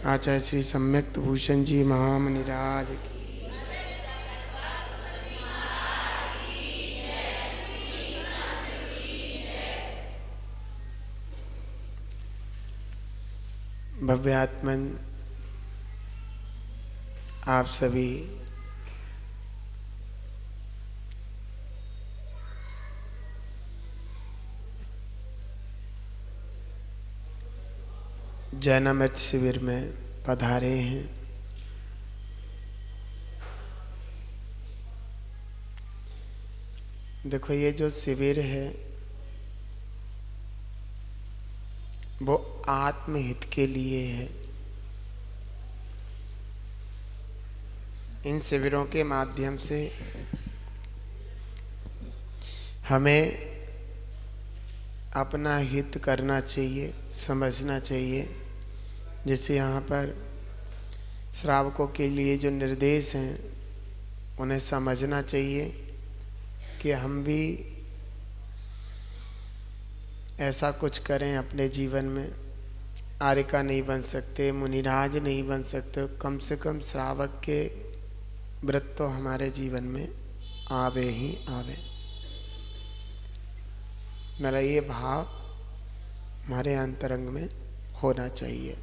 आचार्य श्री सम्यक्त भूषण जी महामनिराज की। भव्यात्मन आप सभी जैनामृत शिविर में पधारे हैं। देखो, ये जो शिविर है वो आत्महित के लिए है। इन शिविरों के माध्यम से हमें अपना हित करना चाहिए, समझना चाहिए। जैसे यहाँ पर श्रावकों के लिए जो निर्देश हैं उन्हें समझना चाहिए कि हम भी ऐसा कुछ करें अपने जीवन में। आर्यका नहीं बन सकते, मुनिराज नहीं बन सकते, कम से कम श्रावक के व्रत तो हमारे जीवन में आवे ही आवे। मेरा ये भाव हमारे अंतरंग में होना चाहिए।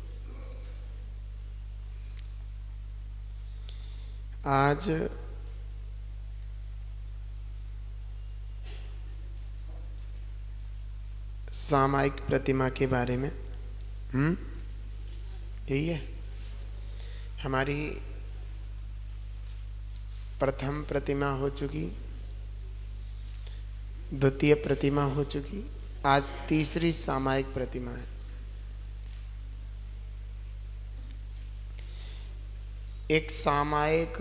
आज सामायिक प्रतिमा के बारे में यही है। हमारी प्रथम प्रतिमा हो चुकी, द्वितीय प्रतिमा हो चुकी, आज तीसरी सामायिक प्रतिमा है। एक सामायिक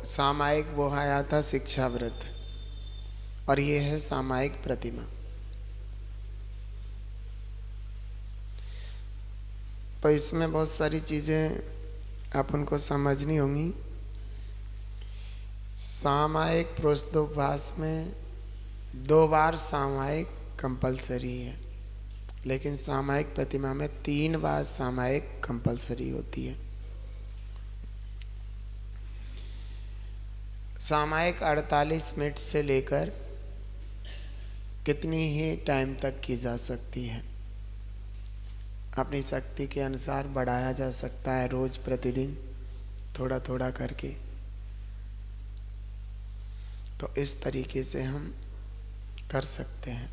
सामायिक वो आया था शिक्षा व्रत, और ये है सामायिक प्रतिमा। तो इसमें बहुत सारी चीजें आप उनको समझनी होंगी। सामायिक प्रोष्ठोपवास में 2 बार सामायिक कंपलसरी है, लेकिन सामायिक प्रतिमा में 3 बार सामायिक कंपलसरी होती है। सामायिक 48 मिनट से लेकर कितनी ही टाइम तक की जा सकती है। अपनी शक्ति के अनुसार बढ़ाया जा सकता है, रोज प्रतिदिन थोड़ा थोड़ा करके। तो इस तरीके से हम कर सकते हैं।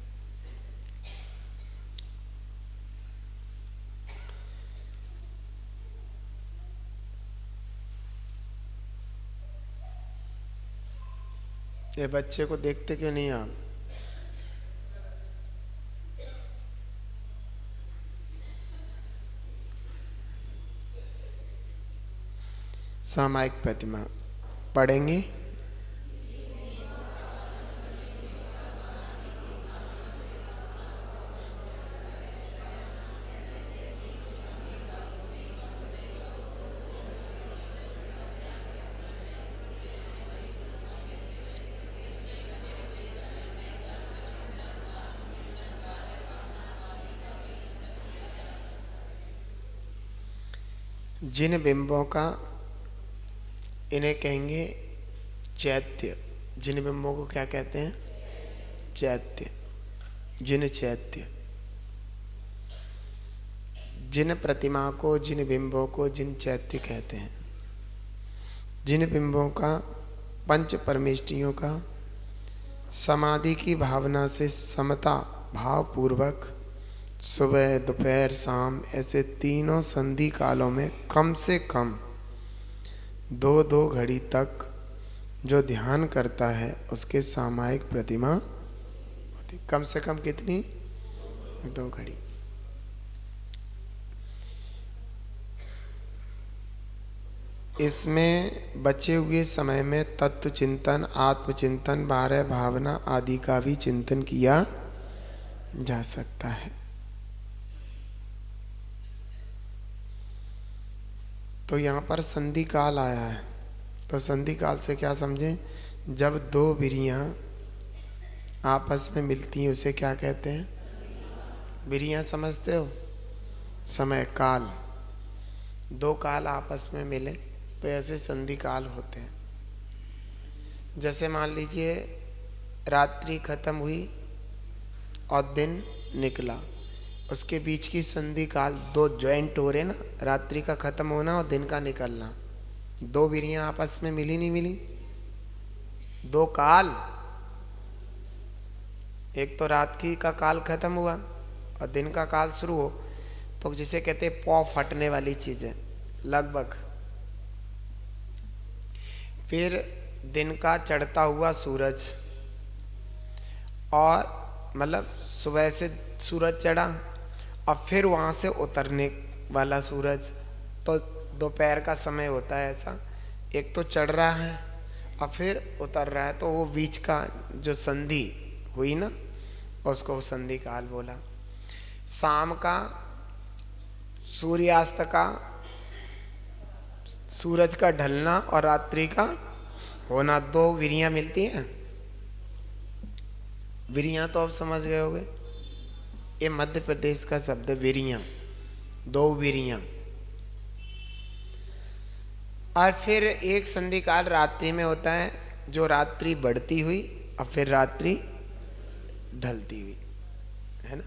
ये बच्चे को देखते क्यों नहीं आप? सामायिक प्रतिमा पढ़ेंगे। जिन बिंबों का, इन्हें कहेंगे चैत्य। जिन बिंबों को क्या कहते हैं? चैत्य। जिन चैत्य। जिन प्रतिमा को, जिन बिंबों को जिन चैत्य कहते हैं। जिन बिंबों का पंच परमेष्टियों का समाधि की भावना से समता भाव पूर्वक सुबह दोपहर शाम ऐसे तीनों संधि कालों में कम से कम 2-2 घड़ी तक जो ध्यान करता है उसके सामायिक प्रतिमा होती। कम से कम कितनी? 2 घड़ी। इसमें बचे हुए समय में तत्व चिंतन, आत्मचिंतन, 12 भावना आदि का भी चिंतन किया जा सकता है। तो यहाँ पर संधि काल आया है, तो संधि काल से क्या समझें? जब 2 विरियां आपस में मिलती हैं उसे क्या कहते हैं? विरियां समझते हो? समय काल, दो काल आपस में मिले तो ऐसे संधि काल होते हैं। जैसे मान लीजिए रात्रि खत्म हुई और दिन निकला, उसके बीच की संधि काल दो ज्वाइंट हो रहे ना, रात्रि का खत्म होना और दिन का निकलना, दो विरियां आपस में मिली नहीं मिली, दो काल। एक तो रात की का काल खत्म हुआ और दिन का काल शुरू हो, तो जिसे कहते हैं पौ फटने वाली चीज है लगभग। फिर दिन का चढ़ता हुआ सूरज, और मतलब सुबह से सूरज चढ़ा और फिर वहाँ से उतरने वाला सूरज, तो दोपहर का समय होता है ऐसा। एक तो चढ़ रहा है और फिर उतर रहा है, तो वो बीच का जो संधि हुई ना, उसको संधि काल बोला। शाम का सूर्यास्त का, सूरज का ढलना और रात्रि का होना, दो विरियां मिलती हैं। विरियां तो आप समझ गए होंगे, ये मध्य प्रदेश का शब्द है विरियां, दो विरियां। और फिर एक संधि काल रात्रि में होता है, जो रात्रि बढ़ती हुई और फिर रात्रि ढलती हुई, है ना।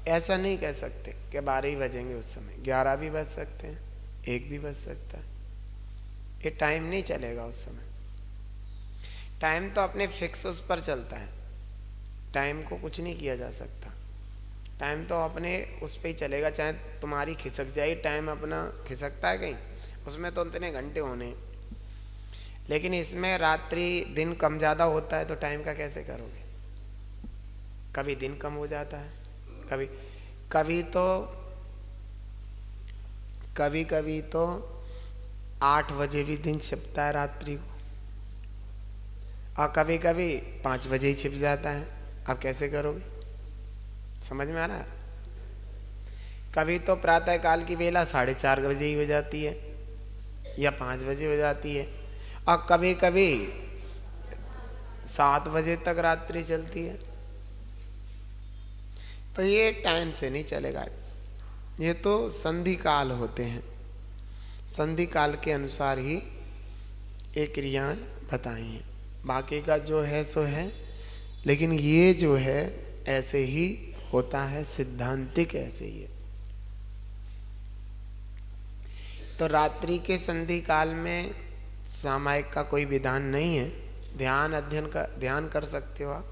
ऐसा नहीं कह सकते कि 12 ही बजेंगे उस समय, 11 भी बज सकते हैं, 1 भी बज सकता है। ये टाइम नहीं चलेगा उस समय। टाइम तो अपने फिक्स उस पर चलता है, टाइम को कुछ नहीं किया जा सकता। टाइम तो अपने उस पर ही चलेगा, चाहे तुम्हारी खिसक जाए, टाइम अपना खिसकता है कहीं, उसमें तो इतने घंटे होने। लेकिन इसमें रात्रि दिन कम ज़्यादा होता है, तो टाइम का कैसे करोगे। कभी दिन कम हो जाता है, कभी कभी तो 8 बजे भी दिन छिपता है रात्रि को, और कभी कभी 5 बजे ही छिप जाता है। अब कैसे करोगे, समझ में आ रहा है। कभी तो प्रातः काल की वेला 4:30 बजे ही हो जाती है या 5 बजे हो जाती है, और कभी कभी 7 बजे तक रात्रि चलती है। तो ये टाइम से नहीं चलेगा, ये तो संधि काल होते हैं। संधि काल के अनुसार ही ये क्रियाएं बताई हैं, बाकी का जो है सो है। लेकिन ये जो है ऐसे ही होता है, सिद्धांतिक ऐसे ही है। तो रात्रि के संधि काल में सामायिक का कोई विधान नहीं है, ध्यान कर सकते हो आप।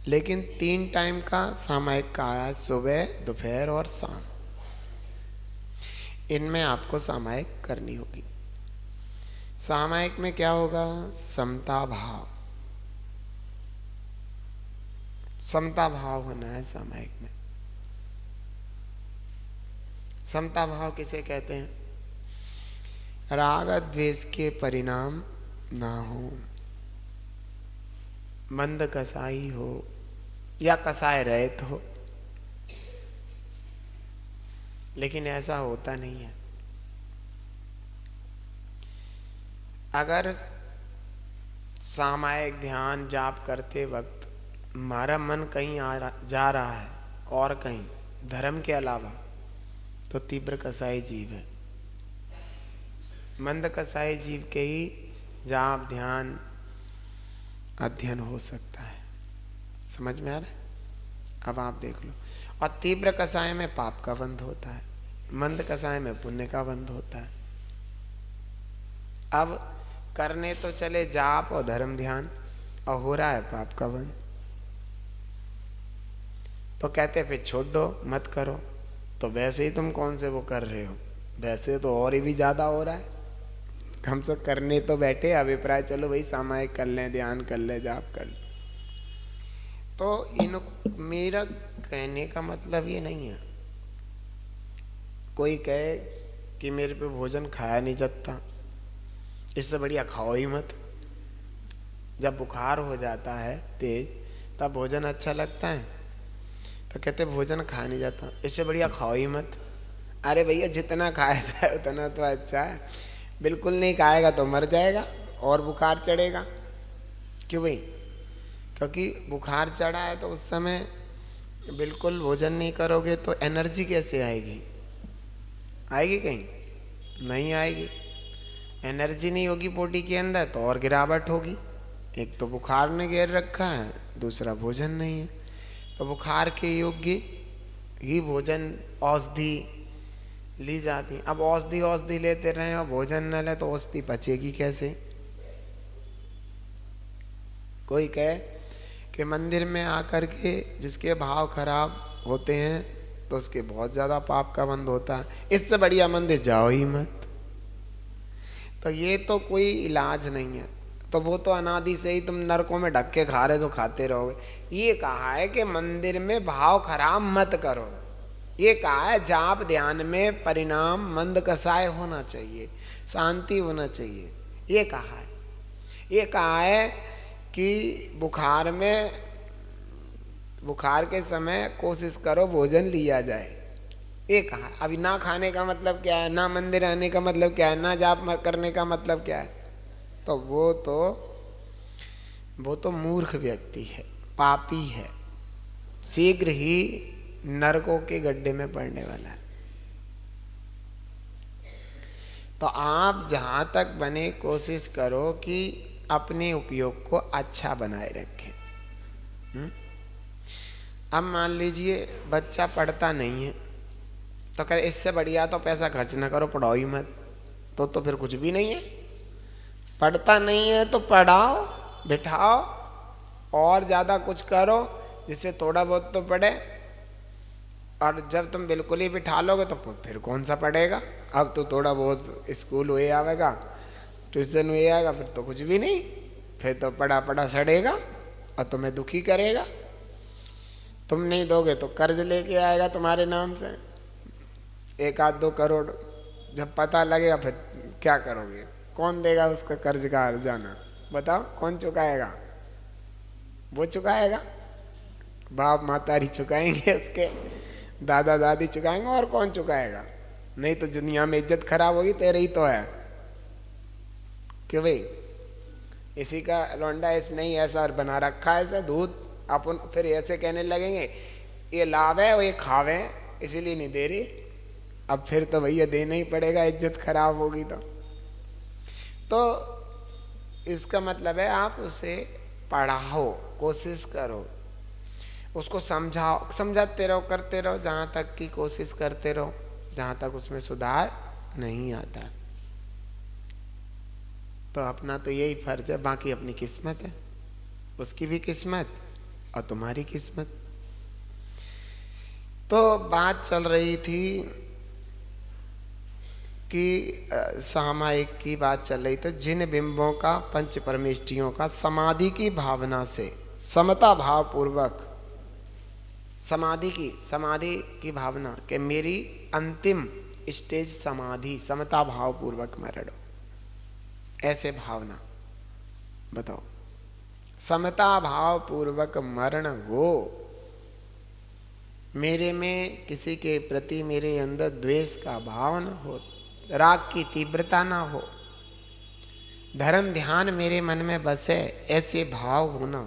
लेकिन 3 टाइम का सामायिक का आया, सुबह, दोपहर और शाम। इनमें आपको सामायिक करनी होगी। सामायिक में क्या होगा, समता भाव, समता भाव होना है सामायिक में। समता भाव किसे कहते हैं, राग द्वेष के परिणाम ना हो, मंद कसाई हो या कसाय रहित हो। लेकिन ऐसा होता नहीं है। अगर सामायिक ध्यान जाप करते वक्त हमारा मन कहीं जा रहा है और कहीं धर्म के अलावा, तो तीव्र कसाई जीव है। मंद कसाई जीव के ही जाप ध्यान अध्ययन हो सकता है। समझ में आ रहा है। अब आप देख लो। और तीव्र कसाय में पाप का बंध होता है, मंद कसाय में पुण्य का बंध होता है। अब करने तो चले जाप और धर्म ध्यान, और हो रहा है पाप का बंध, तो कहते फिर छोड़ दो, मत करो। तो वैसे ही तुम कौन से वो कर रहे हो, वैसे तो और ही भी ज्यादा हो रहा है। हम सब करने तो बैठे, अभिप्राय चलो भाई सामायिक कर लें, ध्यान कर लें, जाप कर लें। तो मेरा कहने का मतलब ये नहीं है कोई कहे कि मेरे पे भोजन खाया नहीं जाता, इससे बढ़िया खाओ ही मत। जब बुखार हो जाता है तेज, तब भोजन अच्छा लगता है, तो कहते भोजन खा नहीं जाता, इससे बढ़िया खाओ ही मत। अरे भैया जितना खाया जाए उतना तो अच्छा है, बिल्कुल नहीं खाएगा तो मर जाएगा और बुखार चढ़ेगा। क्यों भाई, क्योंकि बुखार चढ़ा है तो उस समय बिल्कुल भोजन नहीं करोगे तो एनर्जी कैसे आएगी, आएगी कहीं? नहीं आएगी। एनर्जी नहीं होगी बॉडी के अंदर तो और गिरावट होगी। एक तो बुखार ने घेर रखा है, दूसरा भोजन नहीं है। तो बुखार के योग्य ही भोजन औषधि ली जाती। अब औषधि लेते रहे और भोजन न ले तो औषधि पचेगी कैसे? कोई कहे कि मंदिर में आकर के जिसके भाव खराब होते हैं तो उसके बहुत ज़्यादा पाप का बंद होता है, इससे बढ़िया मंदिर जाओ ही मत। तो ये तो कोई इलाज नहीं है। तो वो तो अनादि से ही तुम नरकों में ढक के खा रहे तो खाते रहोगे। ये कहा है कि मंदिर में भाव खराब मत करो। ये कहा है जाप ध्यान में परिणाम मंद कसाय होना चाहिए, शांति होना चाहिए। ये कहा है। ये कहा है कि बुखार के समय कोशिश करो भोजन लिया जाए। ये कहा। अभी ना खाने का मतलब क्या है, ना मंदिर आने का मतलब क्या है, ना जाप करने का मतलब क्या है? तो वो तो मूर्ख व्यक्ति है, पापी है, शीघ्र ही नरकों के गड्ढे में पड़ने वाला है। तो आप जहां तक बने कोशिश करो कि अपने उपयोग को अच्छा बनाए रखें। अब मान लीजिए बच्चा पढ़ता नहीं है तो कहे इससे बढ़िया तो पैसा खर्च ना करो, पढ़ाओ ही मत। तो फिर कुछ भी नहीं है। पढ़ता नहीं है तो पढ़ाओ, बिठाओ और ज़्यादा कुछ करो जिससे थोड़ा बहुत तो पढ़े। और जब तुम बिल्कुल ही बिठा लोगे तो फिर कौन सा पढ़ेगा? अब तो थोड़ा बहुत स्कूल हुए आवेगा, ट्यूशन हुए आएगा, फिर तो कुछ भी नहीं। फिर तो पढ़ा सड़ेगा और तुम्हें दुखी करेगा। तुम नहीं दोगे तो कर्ज लेके आएगा तुम्हारे नाम से 1-2 करोड़। जब पता लगेगा फिर क्या करोगे? कौन देगा उसका कर्ज का हर्जाना? बताओ, कौन चुकाएगा? वो चुकाएगा, बाप मातारी चुकाएंगे, उसके दादा दादी चुकाएंगे, और कौन चुकाएगा? नहीं तो दुनिया में इज्जत खराब होगी। तेरे ही तो है कि भाई इसी का लौंडा नहीं ऐसा बना रखा है, ऐसा दूध। अपन फिर ऐसे कहने लगेंगे ये लाभ है और ये खावे इसीलिए नहीं दे रही। अब फिर तो भैया देना ही पड़ेगा, इज्जत खराब होगी तो इसका मतलब है आप उसे पढ़ाओ, कोशिश करो, उसको समझाओ, समझाते रहो, करते रहो, जहाँ तक की कोशिश करते रहो, जहाँ तक उसमें सुधार नहीं आता। तो अपना तो यही फर्ज है, बाकी अपनी किस्मत है, उसकी भी किस्मत और तुम्हारी किस्मत। तो बात चल रही थी कि सामायिक की बात चल रही थी। जिन बिंबों का पंच परमेष्टियों का समाधि की भावना से समता भाव पूर्वक, समाधि की भावना कि मेरी अंतिम स्टेज समाधि, समता भाव पूर्वक मरण हो, ऐसे भावना। बताओ, समता भाव पूर्वक मरण हो, मेरे में किसी के प्रति मेरे अंदर द्वेष का भाव न हो, राग की तीव्रता ना हो, धर्म ध्यान मेरे मन में बसे, ऐसे भाव होना।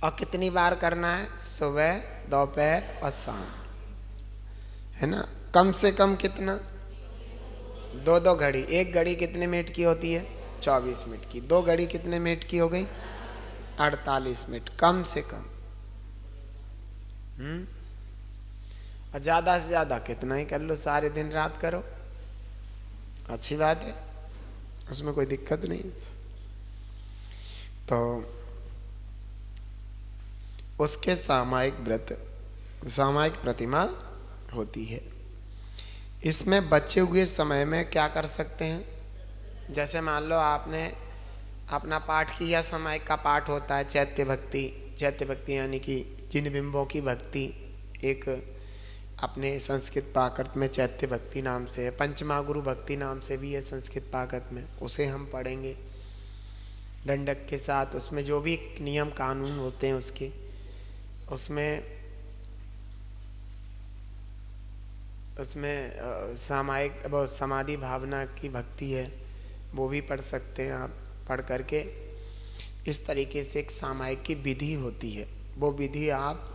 और कितनी बार करना है? सुबह, दोपहर और शाम, है ना? कम से कम कितना? 2-2 घड़ी। एक घड़ी कितने मिनट की होती है? 24 मिनट की। 2 घड़ी कितने मिनट की हो गई? 48 मिनट कम से कम। और ज्यादा से ज्यादा कितना ही कर लो, सारे दिन रात करो, अच्छी बात है, उसमें कोई दिक्कत नहीं। तो उसके सामायिक व्रत, सामायिक प्रतिमा होती है। इसमें बचे हुए समय में क्या कर सकते हैं? जैसे मान लो आपने अपना पाठ किया, सामायिक का पाठ होता है चैत्य भक्ति। चैत्य भक्ति यानी कि जिन बिंबों की भक्ति, एक अपने संस्कृत प्राकृत में चैत्य भक्ति नाम से है, पंचमा गुरु भक्ति नाम से भी है संस्कृत प्राकृत में, उसे हम पढ़ेंगे दंडक के साथ। उसमें जो भी नियम कानून होते हैं उसके, उसमें सामायिक समाधि भावना की भक्ति है, वो भी पढ़ सकते हैं आप। पढ़ करके इस तरीके से एक सामायिक की विधि होती है, वो विधि आप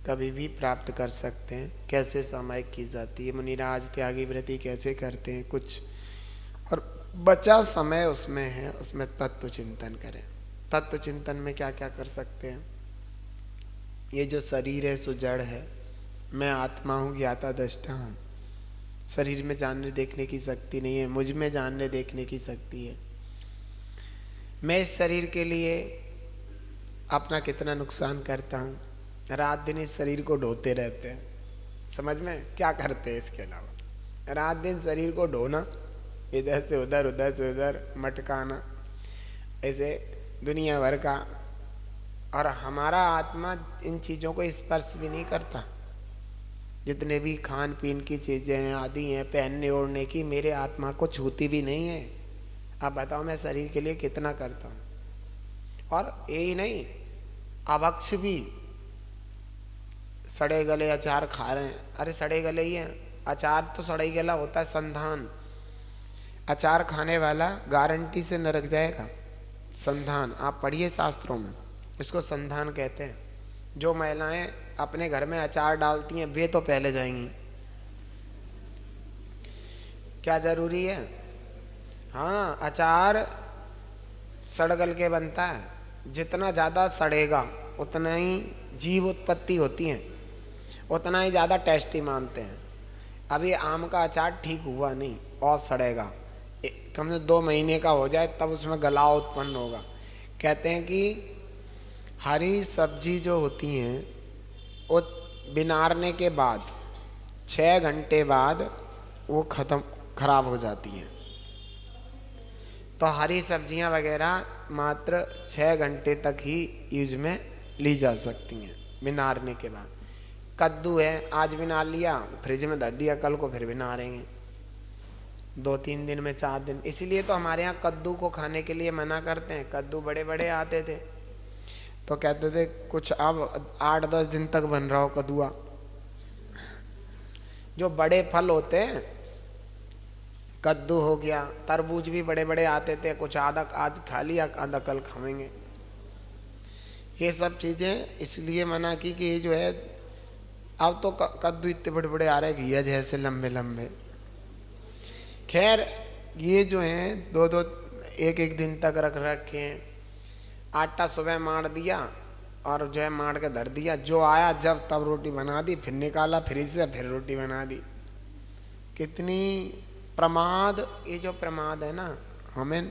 कभी भी प्राप्त कर सकते हैं। कैसे सामायिक की जाती है, मुनिराज त्यागी व्रति कैसे करते हैं कुछ, और बचा समय उसमें है, उसमें तत्व चिंतन करें। तत्व चिंतन में क्या क्या कर सकते हैं? ये जो शरीर है सो जड़ है, मैं आत्मा हूँ, ज्ञाता दृष्टा हूँ। शरीर में जानने देखने की शक्ति नहीं है, मुझ में जानने देखने की शक्ति है। मैं इस शरीर के लिए अपना कितना नुकसान करता हूँ। रात दिन इस शरीर को ढोते रहते हैं, समझ में क्या करते हैं इसके अलावा? रात दिन शरीर को ढोना, इधर से उधर, उधर से उधर मटकाना, ऐसे दुनिया भर का। और हमारा आत्मा इन चीज़ों को स्पर्श भी नहीं करता। जितने भी खान पीन की चीज़ें हैं आदि हैं, पहनने ओढ़ने की, मेरे आत्मा को छूती भी नहीं है। आप बताओ मैं शरीर के लिए कितना करता हूँ। और यही नहीं, अभक्ष भी सड़े गले अचार खा रहे हैं। अरे सड़े गले ही हैं, अचार तो सड़े गला होता है, संधान। अचार खाने वाला गारंटी से नरक जाएगा। संधान आप पढ़िए शास्त्रों में, इसको संधान कहते हैं। जो महिलाएं अपने घर में अचार डालती हैं वे तो पहले जाएंगी। क्या जरूरी है? हाँ, अचार सड़गल के बनता है। जितना ज़्यादा सड़ेगा उतना ही जीव उत्पत्ति होती है, उतना ही ज़्यादा टेस्टी मानते हैं। अभी आम का अचार ठीक हुआ नहीं और सड़ेगा, कम से 2 महीने का हो जाए तब उसमें गलाव उत्पन्न होगा। कहते हैं कि हरी सब्जी जो होती हैं वो बिनारने के बाद 6 घंटे बाद वो खराब हो जाती हैं। तो हरी सब्जियां वगैरह मात्र 6 घंटे तक ही यूज में ली जा सकती हैं बिनारने के बाद। कद्दू है, आज बिना लिया, फ्रिज में धर दिया, कल को फिर बिनारेंगे, 2-3 दिन में 4 दिन। इसीलिए तो हमारे यहाँ कद्दू को खाने के लिए मना करते हैं। कद्दू बड़े बड़े आते थे तो कहते थे कुछ अब 8-10 दिन तक बन रहा हो कद्दुआ। जो बड़े फल होते हैं, कद्दू हो गया, तरबूज भी बड़े बड़े आते थे, कुछ आधा आज खा लिया, आधा कल खाएंगे। ये सब चीज़ें इसलिए मना की कि ये जो है, अब तो कद्दू इतने बड़े बड़े आ रहे हैं, घिया जैसे लंबे लंबे। खैर ये जो हैं 2-2 1-1 दिन तक रख रखे। आटा सुबह मार दिया और जो है मार के धर दिया, जो आया जब तब रोटी बना दी, फिर निकाला फ्रिज से, फिर रोटी बना दी। कितनी प्रमाद, ये जो प्रमाद है ना, हमें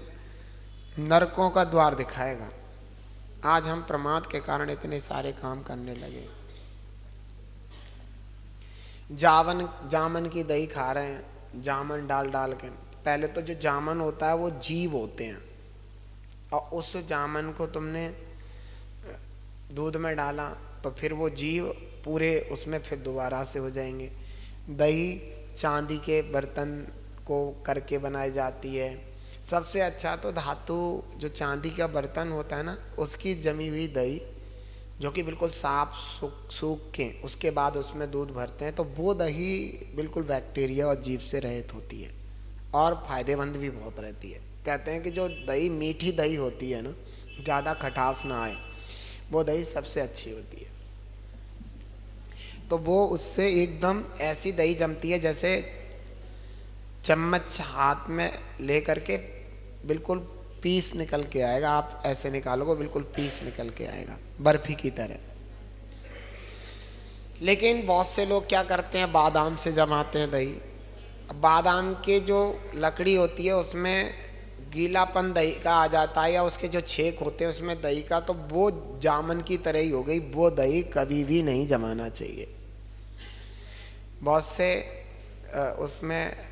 नरकों का द्वार दिखाएगा। आज हम प्रमाद के कारण इतने सारे काम करने लगे। जामन की दही खा रहे हैं, जामन डाल डाल के। पहले तो जो जामन होता है वो जीव होते हैं, और उस जामन को तुमने दूध में डाला तो फिर वो जीव पूरे उसमें फिर दोबारा से हो जाएंगे। दही चांदी के बर्तन को करके बनाई जाती है। सबसे अच्छा तो धातु जो चांदी का बर्तन होता है ना, उसकी जमी हुई दही जो कि बिल्कुल साफ सूख के उसके बाद उसमें दूध भरते हैं, तो वो दही बिल्कुल बैक्टीरिया और जीव से रहित होती है और फायदेमंद भी बहुत रहती है। कहते हैं कि जो दही मीठी दही होती है ना, ज़्यादा खटास ना आए, वो दही सबसे अच्छी होती है। तो वो उससे एकदम ऐसी दही जमती है जैसे चम्मच हाथ में ले करके बिल्कुल पीस निकल के आएगा। आप ऐसे निकालोगे बिल्कुल पीस निकल के आएगा, बर्फी की तरह। लेकिन बहुत से लोग क्या करते हैं, बादाम से जमाते हैं दही। बादाम के जो लकड़ी होती है उसमें गीलापन दही का आ जाता है, या उसके जो छेक होते हैं उसमें दही का, तो वो जामन की तरह ही हो गई। वो दही कभी भी नहीं जमाना चाहिए। बहुत से उसमें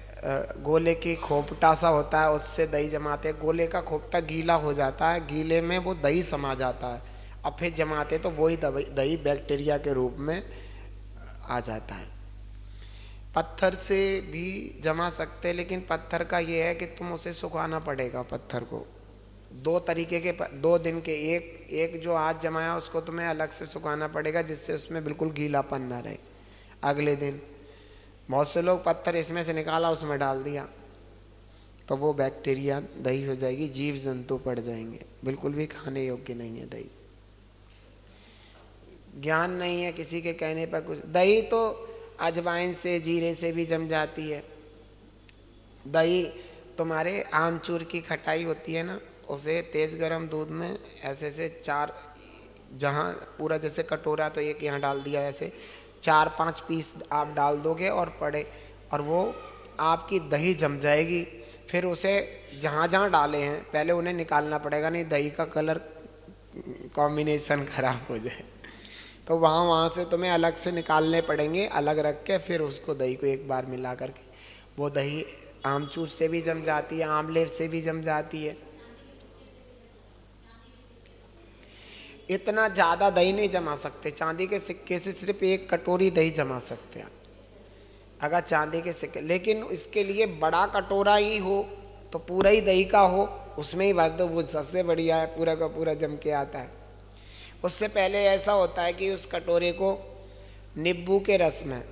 गोले की खोपटा सा होता है, उससे दही जमाते हैं। गोले का खोपटा गीला हो जाता है, गीले में वो दही समा जाता है, और फिर जमाते तो वही दही बैक्टीरिया के रूप में आ जाता है। पत्थर से भी जमा सकते, लेकिन पत्थर का ये है कि तुम उसे सुखाना पड़ेगा। पत्थर को 2 तरीके के 2 दिन के, एक जो आज जमाया उसको तुम्हें अलग से सुखाना पड़ेगा, जिससे उसमें बिल्कुल गीलापन ना रहे। अगले दिन बहुत से लोग पत्थर इसमें से निकाला उसमें डाल दिया, तो वो बैक्टीरिया दही हो जाएगी, जीव जंतु पड़ जाएंगे, बिल्कुल भी खाने योग्य नहीं है दही। ज्ञान नहीं है, किसी के कहने पर कुछ। दही तो अजवाइन से जीरे से भी जम जाती है। दही तुम्हारे आमचूर की खटाई होती है ना, उसे तेज गरम दूध में ऐसे ऐसे 4, जहाँ पूरा जैसे कटोरा तो एक यहाँ डाल दिया, ऐसे 4-5 पीस आप डाल दोगे और पड़े, और वो आपकी दही जम जाएगी। फिर उसे जहाँ जहाँ डाले हैं पहले उन्हें निकालना पड़ेगा, नहीं दही का कलर कॉम्बिनेशन खराब हो जाए। तो वहाँ से तुम्हें अलग से निकालने पड़ेंगे, अलग रख के फिर उसको दही को एक बार मिला करके। वो दही आमचूर से भी जम जाती है, आंवले से भी जम जाती है। इतना ज़्यादा दही नहीं जमा सकते, चांदी के सिक्के से सिर्फ 1 कटोरी दही जमा सकते हैं अगर चांदी के सिक्के। लेकिन इसके लिए बड़ा कटोरा ही हो तो पूरा ही दही का हो, उसमें ही भर दो, वो सबसे बढ़िया है, पूरा का पूरा जम के आता है। उससे पहले ऐसा होता है कि उस कटोरे को नींबू के रस में,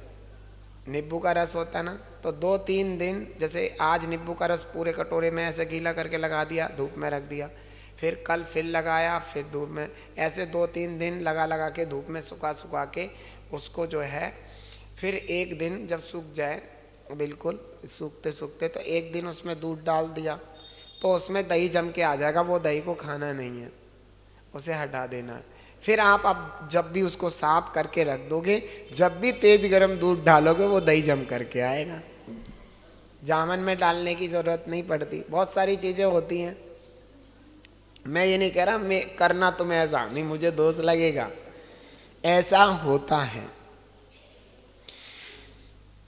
नींबू का रस होता है ना, तो 2-3 दिन, जैसे आज नींबू का रस पूरे कटोरे में ऐसे गीला करके लगा दिया, धूप में रख दिया, फिर कल फिर लगाया, फिर धूप में, ऐसे 2-3 दिन लगा के धूप में सुखा के उसको जो है, फिर एक दिन जब सूख जाए बिल्कुल सूखते तो एक दिन उसमें दूध डाल दिया, तो उसमें दही जम के आ जाएगा। वो दही को खाना नहीं है, उसे हटा देना है। फिर आप अब जब भी उसको साफ करके रख दोगे, जब भी तेज गरम दूध डालोगे वो दही जम करके आएगा। जामन में डालने की जरूरत नहीं पड़ती, बहुत सारी चीजें होती हैं। मैं ये नहीं कह रहा मैं करना तुम्हें ऐसा नहीं, मुझे दोष लगेगा, ऐसा होता है।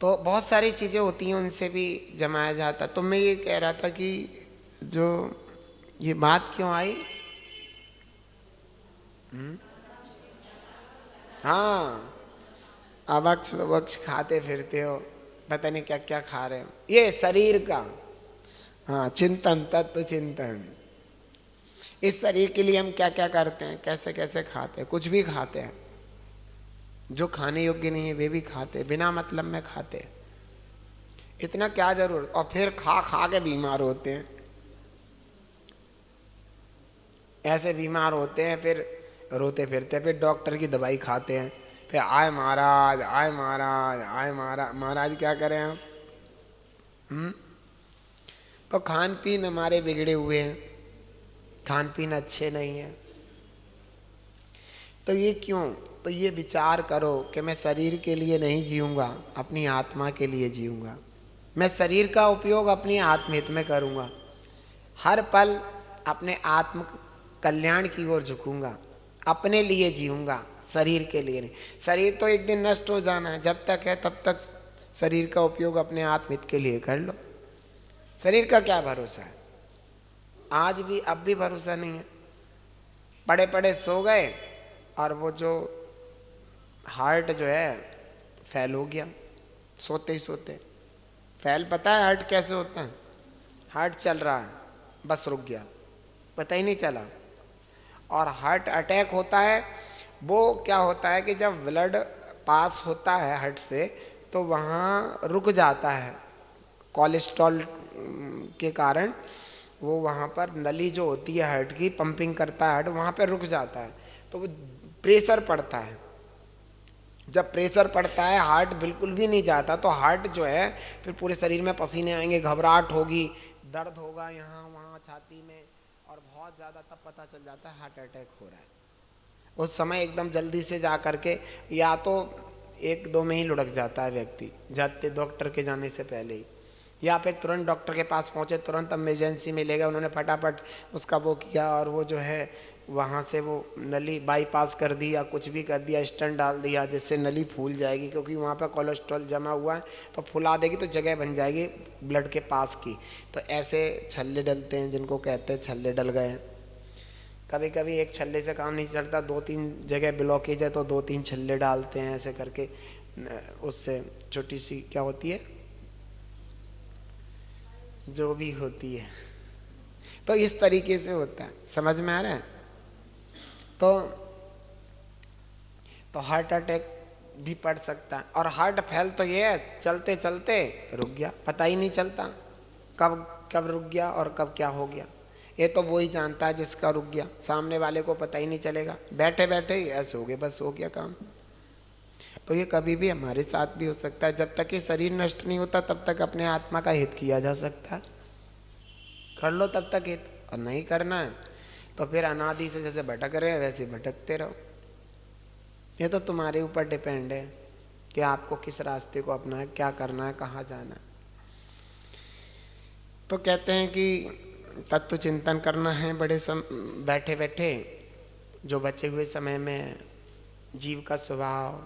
तो बहुत सारी चीजें होती हैं, उनसे भी जमाया जाता। तो मैं ये कह रहा था कि जो ये बात क्यों आई, हाँ, अवक्ष वक्ष खाते फिरते हो, पता नहीं क्या क्या खा रहे हो, ये शरीर का, हाँ, चिंतन, तत्व चिंतन। इस शरीर के लिए हम क्या क्या करते हैं, कैसे कैसे खाते हैं, कुछ भी खाते हैं, जो खाने योग्य नहीं है वे भी खाते हैं, बिना मतलब में खाते हैं। इतना क्या जरूरत, और फिर खा खा के बीमार होते हैं, ऐसे बीमार होते हैं, फिर रोते फिरते हैं, फिर डॉक्टर की दवाई खाते हैं, फिर आए महाराज, आए महाराज, आए महाराज। महाराज क्या करें हम? तो खान पीन हमारे बिगड़े हुए हैं, खान पीन अच्छे नहीं है। तो ये क्यों? तो ये विचार करो कि मैं शरीर के लिए नहीं जीऊंगा, अपनी आत्मा के लिए जीऊंगा। मैं शरीर का उपयोग अपनी आत्महित में करूंगा, हर पल अपने आत्म कल्याण की ओर झुकूंगा, अपने लिए जीऊंगा, शरीर के लिए नहीं। शरीर तो एक दिन नष्ट हो जाना है, जब तक है तब तक शरीर का उपयोग अपने आत्महित के लिए कर लो। शरीर का क्या भरोसा है, आज भी अब भी भरोसा नहीं है। पड़े पड़े सो गए और वो जो हार्ट जो है फेल हो गया, सोते ही सोते फेल। पता है हार्ट कैसे होता है? हार्ट चल रहा है, बस रुक गया, पता ही नहीं चला। और हार्ट अटैक होता है, वो क्या होता है कि जब ब्लड पास होता है हार्ट से तो वहाँ रुक जाता है, कोलेस्ट्रॉल के कारण वो वहाँ पर नली जो होती है हार्ट की, पंपिंग करता है हार्ट, वहाँ पर रुक जाता है, तो वो प्रेशर पड़ता है। जब प्रेशर पड़ता है हार्ट बिल्कुल भी नहीं जाता, तो हार्ट जो है फिर पूरे शरीर में पसीने आएंगे, घबराहट होगी, दर्द होगा यहाँ वहाँ छाती में, और बहुत ज़्यादा, तब पता चल जाता है हार्ट अटैक हो रहा है। उस समय एकदम जल्दी से जा करके, या तो 1-2 में ही लुढ़क जाता है व्यक्ति, जाते डॉक्टर के जाने से पहले ही, या फिर तुरंत डॉक्टर के पास पहुँचे, तुरंत इमरजेंसी में ले गए, उन्होंने फटाफट उसका वो किया, और वो जो है वहाँ से वो नली बाईपास कर दी या कुछ भी कर दिया, स्टेंट डाल दिया, जिससे नली फूल जाएगी, क्योंकि वहाँ पर कोलेस्ट्रॉल जमा हुआ है, तो फुला देगी तो जगह बन जाएगी ब्लड के पास की। तो ऐसे छल्ले डलते हैं, जिनको कहते हैं छल्ले डल गए हैं। कभी कभी एक छल्ले से काम नहीं चलता, 2-3 जगह ब्लॉकेज है तो 2-3 छल्ले डालते हैं, ऐसे करके उससे छोटी सी क्या होती है, जो भी होती है। तो इस तरीके से होता है, समझ में आ रहा है? तो हार्ट अटैक भी पड़ सकता है। और हार्ट फेल तो ये है, चलते चलते रुक गया, पता ही नहीं चलता कब कब रुक गया और कब क्या हो गया। ये तो वो ही जानता है जिसका रुक गया, सामने वाले को पता ही नहीं चलेगा, बैठे बैठे ही ऐसे हो गए, बस हो गया काम। तो ये कभी भी हमारे साथ भी हो सकता है। जब तक ये शरीर नष्ट नहीं होता तब तक अपने आत्मा का हित किया जा सकता है, कर लो तब तक हित, और नहीं करना है तो फिर अनादि से जैसे भटक रहे हैं वैसे भटकते रहो। ये तो तुम्हारे ऊपर डिपेंड है कि आपको किस रास्ते को अपना है, क्या करना है, कहाँ जाना है। तो कहते हैं कि तत्व चिंतन करना है बैठे बैठे, जो बचे हुए समय में जीव का स्वभाव,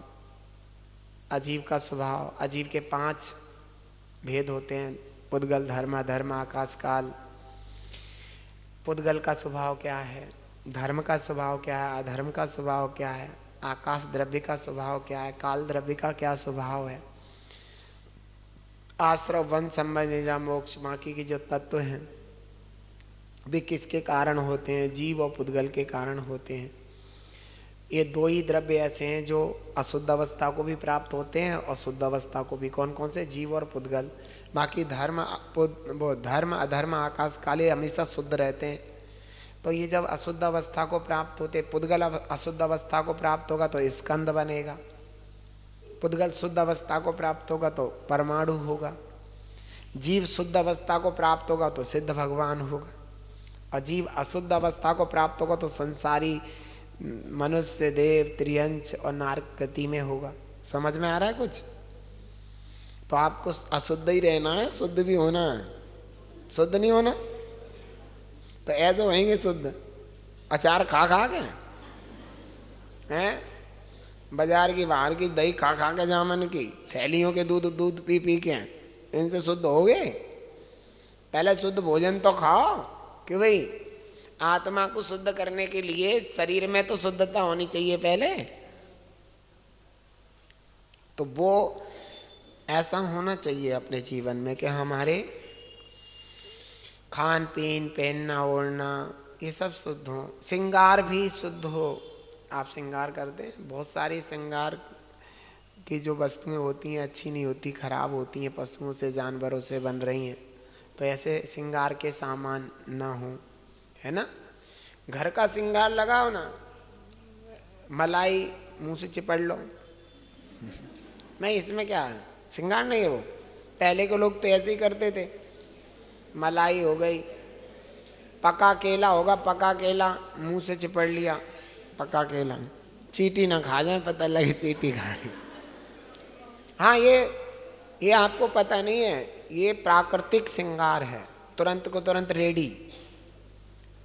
अजीव का स्वभाव। अजीव के 5 भेद होते हैं, पुद्गल, धर्म, अधर्म, आकाश, काल। पुद्गल का स्वभाव क्या है, धर्म का स्वभाव क्या है, अधर्म का स्वभाव क्या है, आकाश द्रव्य का स्वभाव क्या है, काल द्रव्य का क्या स्वभाव है, आश्रव, वन, संबंध, निद्रा, मोक्ष, बाकी के जो तत्व हैं वे किसके कारण होते हैं, जीव और पुद्गल के कारण होते हैं। ये 2 ही द्रव्य ऐसे हैं जो अशुद्ध अवस्था को भी प्राप्त होते हैं और शुद्ध अवस्था को भी। कौन कौन से, जीव और पुद्गल। बाकी धर्म अधर्म आकाश काले हमेशा शुद्ध रहते हैं। तो ये जब अशुद्ध अवस्था को प्राप्त होते, पुद्गल अशुद्ध अवस्था को प्राप्त होगा तो स्कंद बनेगा, पुद्गल शुद्ध अवस्था को प्राप्त होगा तो परमाणु होगा, जीव शुद्ध अवस्था को प्राप्त होगा तो सिद्ध भगवान होगा, और जीव अशुद्ध अवस्था को प्राप्त होगा तो संसारी मनुष्य, देव, त्रियंच और नारक गति में होगा। समझ में आ रहा है कुछ? तो आपको अशुद्ध ही रहना है, शुद्ध भी होना है। शुद्ध नहीं होना तो ऐसे होएंगे शुद्ध, अचार खा खा के हैं, बाजार की बाहर की दही खा खा के, जामन की थैलियों के दूध पी पी के, इनसे शुद्ध हो गए? पहले शुद्ध भोजन तो खाओ कि भाई आत्मा को शुद्ध करने के लिए शरीर में तो शुद्धता होनी चाहिए पहले। तो वो ऐसा होना चाहिए अपने जीवन में कि हमारे खान पीन, पहनना ओढ़ना ये सब शुद्ध हो, श्रृंगार भी शुद्ध हो। आप श्रृंगार करते हैं, बहुत सारी श्रृंगार की जो वस्तुएं होती हैं अच्छी नहीं होती, खराब होती हैं, पशुओं से जानवरों से बन रही हैं। तो ऐसे श्रृंगार के सामान ना हो, है ना। घर का श्रृंगार लगाओ ना, मलाई मुंह से चिपड़ लो नहीं, इसमें क्या है, श्रृंगार नहीं है वो। पहले के लोग तो ऐसे ही करते थे। मलाई हो गई, पका केला होगा, पका केला मुंह से चिपड़ लिया, पका केला, चींटी ना खा जाए, पता लगे चींटी खा रही। हाँ, ये आपको पता नहीं है, ये प्राकृतिक श्रृंगार है, तुरंत को तुरंत रेडी।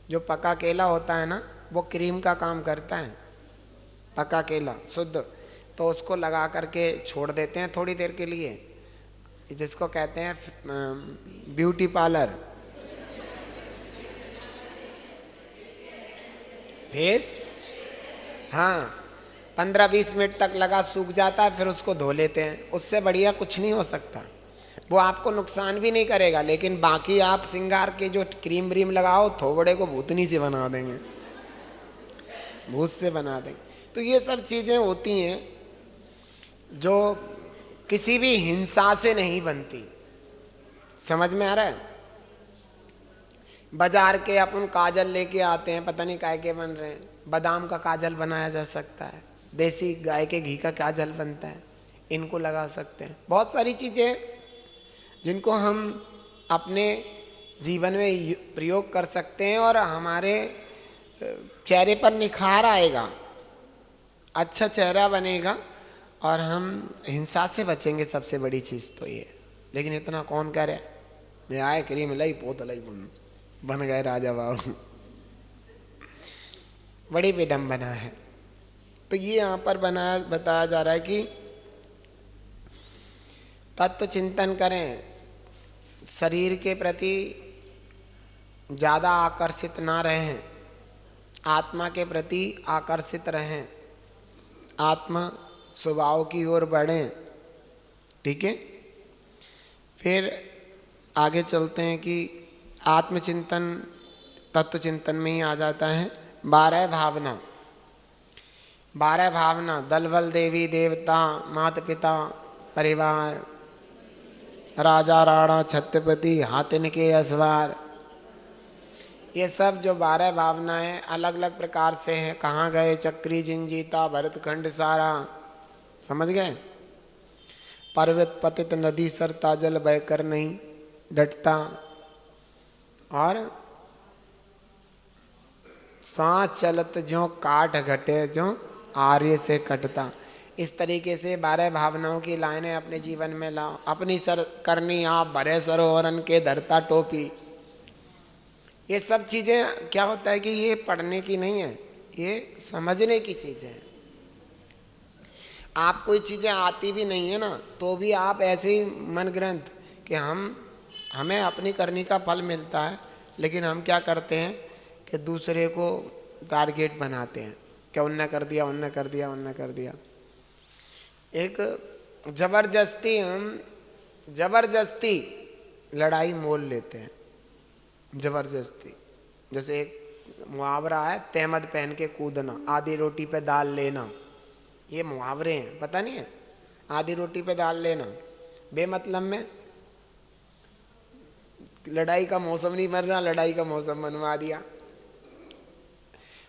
जो पका केला होता है ना, वो क्रीम का काम करता है, पका केला शुद्ध। तो उसको लगा करके छोड़ देते हैं थोड़ी देर के लिए, जिसको कहते हैं ब्यूटी पार्लर, फेस। हाँ, 15-20 मिनट तक लगा, सूख जाता है, फिर उसको धो लेते हैं। उससे बढ़िया कुछ नहीं हो सकता। वो आपको नुकसान भी नहीं करेगा, लेकिन बाकी आप श्रृंगार के जो क्रीम व्रीम लगाओ, थोबड़े को भूतनी से बना देंगे, भूत से बना देंगे। तो ये सब चीज़ें होती हैं जो किसी भी हिंसा से नहीं बनती। समझ में आ रहा है? बाजार के अपन काजल लेके आते हैं, पता नहीं काय के बन रहे हैं। बादाम का काजल बनाया जा सकता है, देसी गाय के घी का काजल बनता है, इनको लगा सकते हैं। बहुत सारी चीज़ें जिनको हम अपने जीवन में प्रयोग कर सकते हैं और हमारे चेहरे पर निखार आएगा, अच्छा चेहरा बनेगा और हम हिंसा से बचेंगे। सबसे बड़ी चीज़ तो ये। लेकिन इतना कौन करे, मैं आए क्रीम लाई पोत लाई बन गए राजा बाबू, बड़ी विडम्बना है। तो ये यहाँ पर बताया जा रहा है कि तत्व चिंतन करें, शरीर के प्रति ज़्यादा आकर्षित ना रहें, आत्मा के प्रति आकर्षित रहें, आत्मा स्वभाव की ओर बढ़ें। ठीक है, फिर आगे चलते हैं कि आत्मचिंतन तत्व चिंतन में ही आ जाता है। 12 भावना, 12 भावना, दल बल देवी देवता, माता पिता परिवार, राजा राणा छत्रपति हाथिन के असवार, ये सब जो 12 भावनाएं अलग अलग प्रकार से हैं। कहाँ गए चक्री जिंजीता भरतखंड सारा, समझ गए। पर्वत पतित नदी सरता जल बहकर नहीं डटता, और सांस चलत ज्यों काट घटे ज्यों आर्य से कटता। इस तरीके से 12 भावनाओं की लाइनें अपने जीवन में लाओ। अपनी सर करनी आप भरे सरोवरन के धरता टोपी। ये सब चीजें क्या होता है कि ये पढ़ने की नहीं है, ये समझने की चीजें हैं। आप कोई चीजें आती भी नहीं है ना, तो भी आप ऐसे ही मन ग्रंथ कि हमें अपनी करनी का फल मिलता है, लेकिन हम क्या करते हैं कि दूसरे को टारगेट बनाते हैं कि उनने कर दिया, उनने कर दिया, उनने कर दिया। एक जबरदस्ती लड़ाई मोल लेते हैं, जबरदस्ती। जैसे एक मुहावरा है, तहमद पहन के कूदना, आधी रोटी पे दाल लेना। ये मुहावरे हैं, पता नहीं है। आधी रोटी पे दाल लेना, बेमतलब में लड़ाई का मौसम नहीं बन रहा, लड़ाई का मौसम बनवा दिया।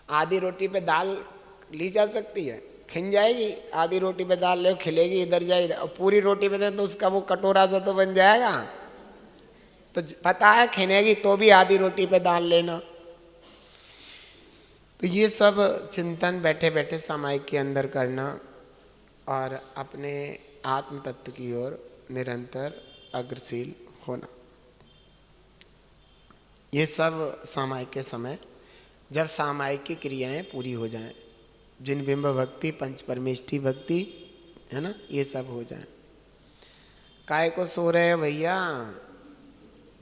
आधी रोटी पे दाल ली जा सकती है, खिन जाएगी। आधी रोटी पे दाल ले खिलेगी, इधर जाएगी। और पूरी रोटी पे दे तो उसका वो कटोरा सा तो बन जाएगा। तो पता है खिनेगी, तो भी आधी रोटी पे दाल लेना। तो ये सब चिंतन बैठे बैठे सामायिक के अंदर करना और अपने आत्म तत्व की ओर निरंतर अग्रशील होना, ये सब सामायिक के समय, जब सामायिक की क्रियाएं पूरी हो जाएं, जिन बिंब भक्ति पंच परमेष्टि भक्ति है ना, ये सब हो जाए। काय को सो रहे हैं भैया,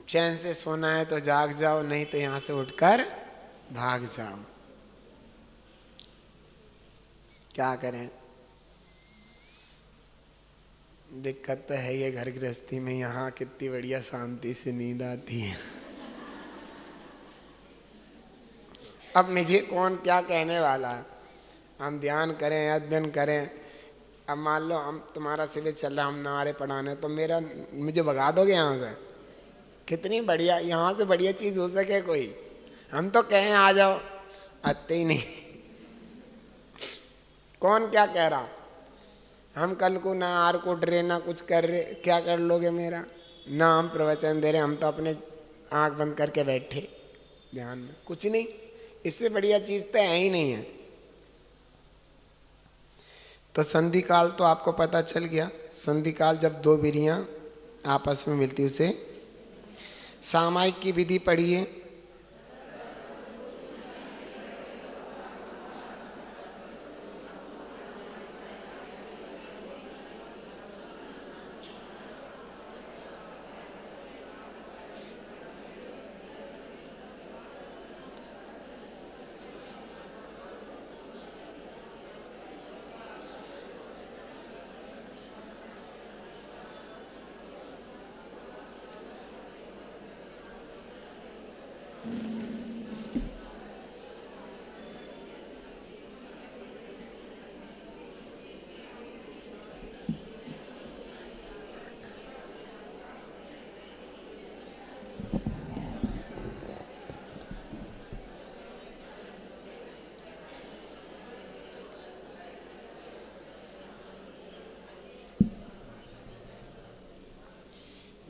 चैन से सोना है तो जाग जाओ, नहीं तो यहां से उठकर भाग जाओ। क्या करें, दिक्कत तो है ये घर गृहस्थी में। यहाँ कितनी बढ़िया शांति से नींद आती है। अब मुझे कौन क्या कहने वाला है। हम ध्यान करें, अध्ययन करें। अब मान लो हम तुम्हारा शिविर चल रहा, हम नारे पढ़ाने, तो मुझे भगा दोगे यहाँ से। कितनी बढ़िया, यहाँ से बढ़िया चीज हो सके कोई। हम तो कहें आ जाओ, आते ही नहीं। कौन क्या कह रहा। हम कल को ना आर को डरे ना कुछ कर रहे, क्या कर लोगे मेरा। ना हम प्रवचन दे रहे, हम तो अपने आंख बंद करके बैठे ध्यान में, कुछ नहीं। इससे बढ़िया चीज तो है ही नहीं है। तो संधि काल तो आपको पता चल गया। संधि काल जब दो विधियां आपस में मिलती, उसे सामायिक की विधि पढ़िए।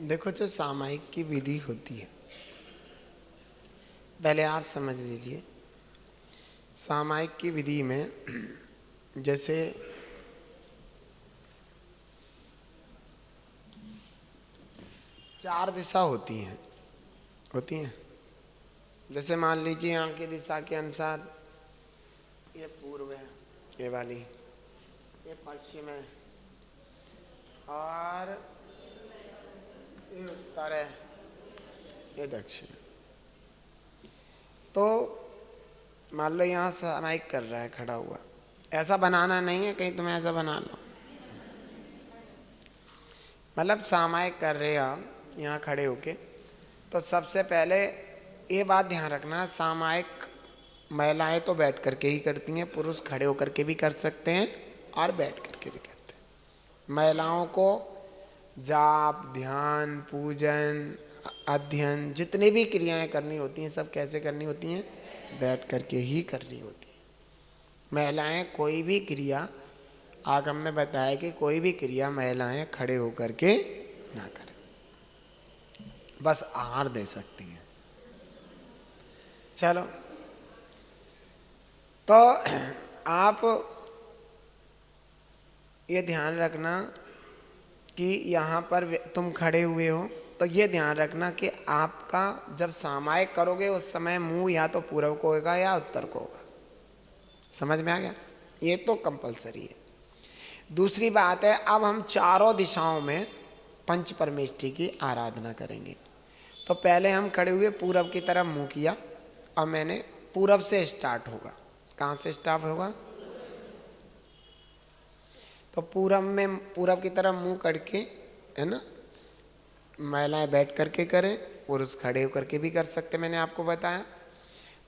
देखो, जो सामायिक की विधि होती है, पहले आप समझ लीजिए। सामायिक की विधि में जैसे चार दिशा होती हैं। जैसे मान लीजिए यहाँ की दिशा के अनुसार ये पूर्व है, ये वाली, ये पश्चिम है, और ये उत्तर है, ये दक्षिण है। तो मान लो यहाँ सामायिक कर रहा है खड़ा हुआ, ऐसा बनाना नहीं है कहीं तुम्हें ऐसा बना लो। मतलब सामायिक कर रहे हो आप यहाँ खड़े होके, तो सबसे पहले ये बात ध्यान रखना, सामायिक महिलाएं तो बैठ करके ही करती हैं, पुरुष खड़े होकर के भी कर सकते हैं और बैठ करके भी करते हैं। महिलाओं को जाप, ध्यान, पूजन, अध्ययन, जितनी भी क्रियाएं करनी होती हैं सब कैसे करनी होती हैं? बैठ करके ही करनी होती है। महिलाएं कोई भी क्रिया, आगम में बताया कि कोई भी क्रिया महिलाएं खड़े होकर के ना करें, बस आहार दे सकती हैं। चलो, तो आप ये ध्यान रखना कि यहाँ पर तुम खड़े हुए हो तो ये ध्यान रखना कि आपका जब सामायिक करोगे उस समय मुंह या तो पूर्व को होगा या उत्तर को होगा। समझ में आ गया? ये तो कंपलसरी है। दूसरी बात है, अब हम चारों दिशाओं में पंच परमेष्ठी की आराधना करेंगे। तो पहले हम खड़े हुए पूरब की तरफ मुंह किया और मैंने पूरब से स्टार्ट होगा। कहाँ से स्टार्ट होगा? तो पूरब में पूरब की तरफ मुंह करके, है ना, महिलाएं बैठ करके करें, पुरुष खड़े होकर के भी कर सकते, मैंने आपको बताया।